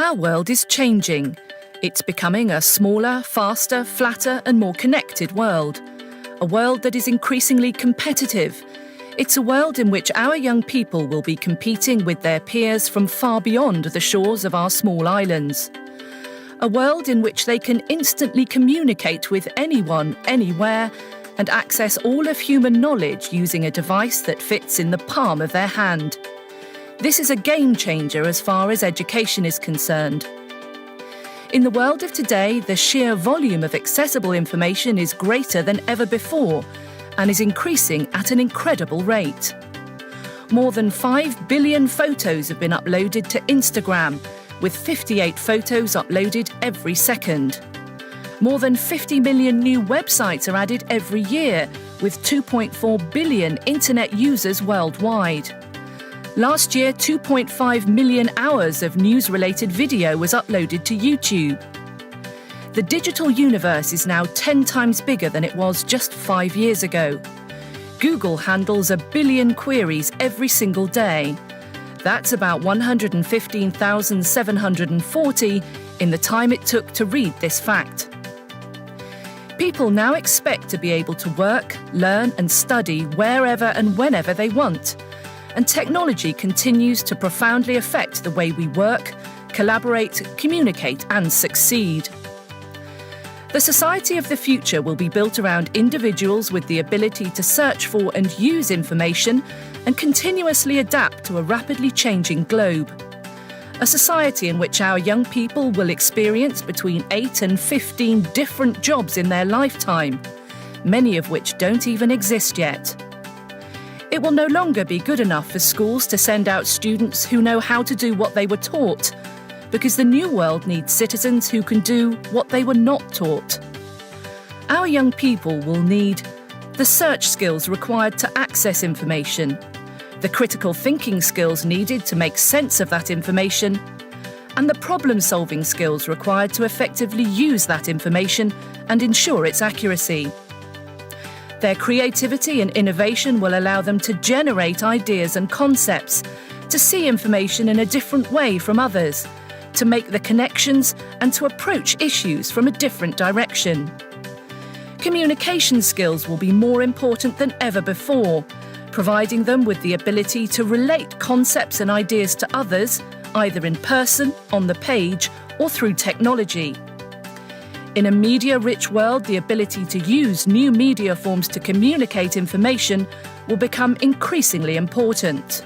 Our world is changing. It's becoming a smaller, faster, flatter and more connected world. A world that is increasingly competitive. It's a world in which our young people will be competing with their peers from far beyond the shores of our small islands. A world in which they can instantly communicate with anyone, anywhere, and access all of human knowledge using a device that fits in the palm of their hand. This is a game changer as far as education is concerned. In the world of today, the sheer volume of accessible information is greater than ever before and is increasing at an incredible rate. More than 5 billion photos have been uploaded to Instagram, with 58 photos uploaded every second. More than 50 million new websites are added every year, with 2.4 billion internet users worldwide. Last year, 2.5 million hours of news-related video was uploaded to YouTube. The digital universe is now 10 times bigger than it was just 5 years ago. Google handles 1 billion queries every single day. That's about 115,740 in the time it took to read this fact. People now expect to be able to work, learn and study wherever and whenever they want. And technology continues to profoundly affect the way we work, collaborate, communicate and succeed. The society of the future will be built around individuals with the ability to search for and use information and continuously adapt to a rapidly changing globe. A society in which our young people will experience between 8 and 15 different jobs in their lifetime, many of which don't even exist yet. It will no longer be good enough for schools to send out students who know how to do what they were taught, because the new world needs citizens who can do what they were not taught. Our young people will need the search skills required to access information, the critical thinking skills needed to make sense of that information, and the problem-solving skills required to effectively use that information and ensure its accuracy. Their creativity and innovation will allow them to generate ideas and concepts, to see information in a different way from others, to make the connections and to approach issues from a different direction. Communication skills will be more important than ever before, providing them with the ability to relate concepts and ideas to others, either in person, on the page, or through technology. In a media-rich world, the ability to use new media forms to communicate information will become increasingly important.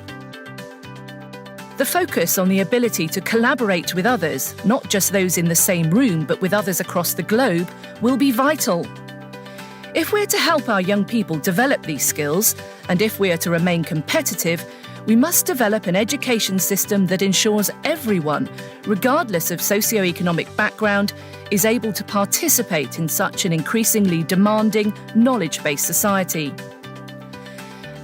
The focus on the ability to collaborate with others, not just those in the same room but with others across the globe, will be vital. If we're to help our young people develop these skills, and if we are to remain competitive, we must develop an education system that ensures everyone, regardless of socioeconomic background, is able to participate in such an increasingly demanding, knowledge-based society.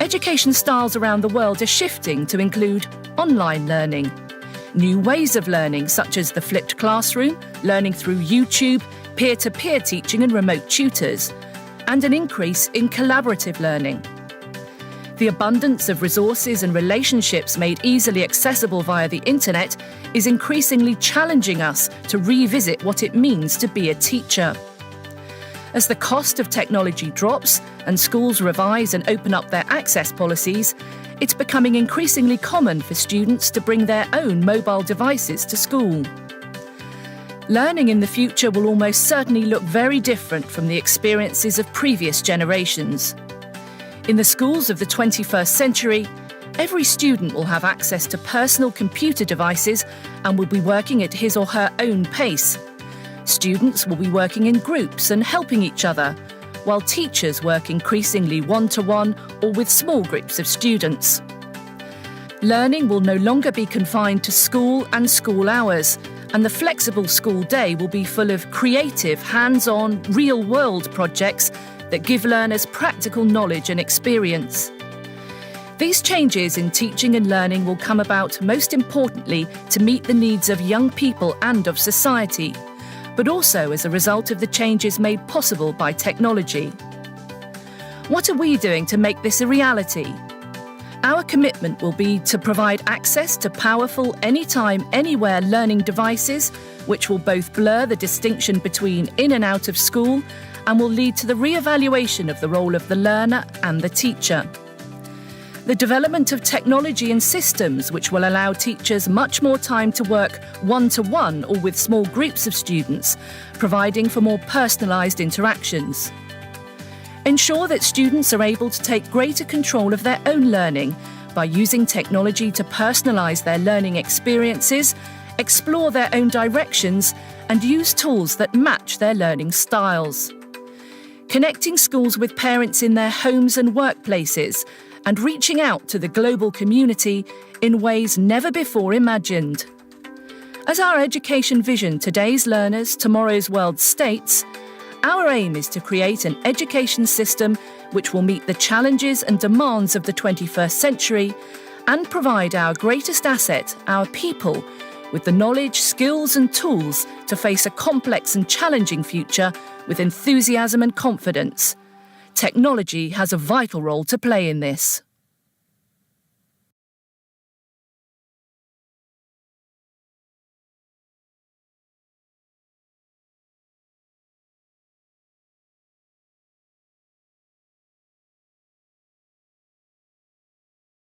Education styles around the world are shifting to include online learning, new ways of learning such as the flipped classroom, learning through YouTube, peer-to-peer teaching and remote tutors, and an increase in collaborative learning. The abundance of resources and relationships made easily accessible via the internet is increasingly challenging us to revisit what it means to be a teacher. As the cost of technology drops and schools revise and open up their access policies, it's becoming increasingly common for students to bring their own mobile devices to school. Learning in the future will almost certainly look very different from the experiences of previous generations. In the schools of the 21st century, every student will have access to personal computer devices and will be working at his or her own pace. Students will be working in groups and helping each other, while teachers work increasingly one-to-one or with small groups of students. Learning will no longer be confined to school and school hours, and the flexible school day will be full of creative, hands-on, real-world projects that give learners practical knowledge and experience. These changes in teaching and learning will come about most importantly to meet the needs of young people and of society, but also as a result of the changes made possible by technology. What are we doing to make this a reality? Our commitment will be to provide access to powerful, anytime, anywhere learning devices, which will both blur the distinction between in and out of school and will lead to the re-evaluation of the role of the learner and the teacher. The development of technology and systems which will allow teachers much more time to work one-to-one or with small groups of students, providing for more personalised interactions. Ensure that students are able to take greater control of their own learning by using technology to personalise their learning experiences, explore their own directions, and use tools that match their learning styles. Connecting schools with parents in their homes and workplaces, and reaching out to the global community in ways never before imagined. As our education vision, today's learners, tomorrow's world states, our aim is to create an education system which will meet the challenges and demands of the 21st century and provide our greatest asset, our people, with the knowledge, skills and tools to face a complex and challenging future with enthusiasm and confidence. Technology has a vital role to play in this.